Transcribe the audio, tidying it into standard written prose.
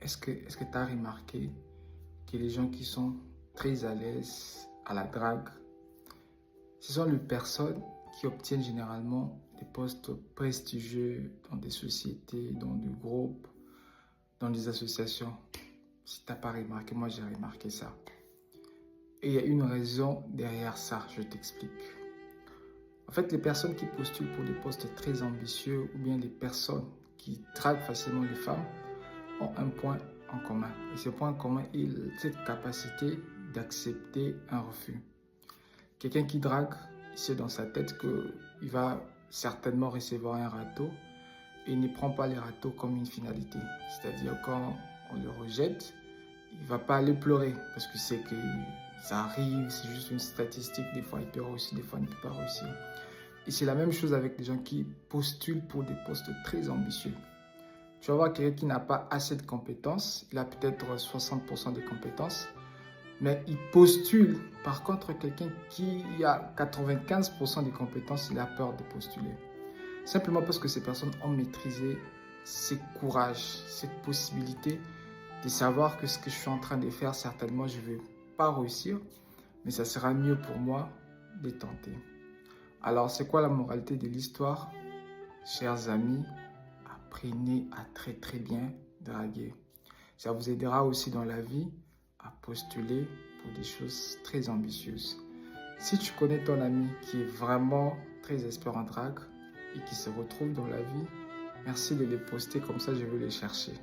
est-ce que tu as remarqué que les gens qui sont très à l'aise à la drague, ce sont les personnes qui obtiennent généralement des postes prestigieux dans des sociétés, dans des groupes, dans des associations? Si tu n'as pas remarqué, moi j'ai remarqué ça. Et il y a une raison derrière ça, je t'explique. En fait, les personnes qui postulent pour des postes très ambitieux ou bien les personnes qui draguent facilement les femmes ont un point en commun. Et ce point en commun est cette capacité d'accepter un refus. Quelqu'un qui drague, il sait dans sa tête qu'il va certainement recevoir un râteau et il ne prend pas les râteaux comme une finalité. C'est-à-dire quand on le rejette, il ne va pas aller pleurer parce qu'il sait que ça arrive, c'est juste une statistique. Des fois, il peut réussir, des fois, il ne peut pas réussir. Et c'est la même chose avec les gens qui postulent pour des postes très ambitieux. Tu vas voir quelqu'un qui n'a pas assez de compétences, il a peut-être 60% des compétences, mais il postule. Par contre, quelqu'un qui a 95% des compétences, il a peur de postuler. Simplement parce que ces personnes ont maîtrisé ce courage, cette possibilité de savoir que ce que je suis en train de faire, certainement, je ne vais pas réussir, mais ça sera mieux pour moi de tenter. Alors, c'est quoi la moralité de l'histoire? Chers amis, apprenez à très bien draguer. Ça vous aidera aussi dans la vie à postuler pour des choses très ambitieuses. Si tu connais ton ami qui est vraiment très expert en drague et qui se retrouve dans la vie, merci de les poster, comme ça je vais les chercher.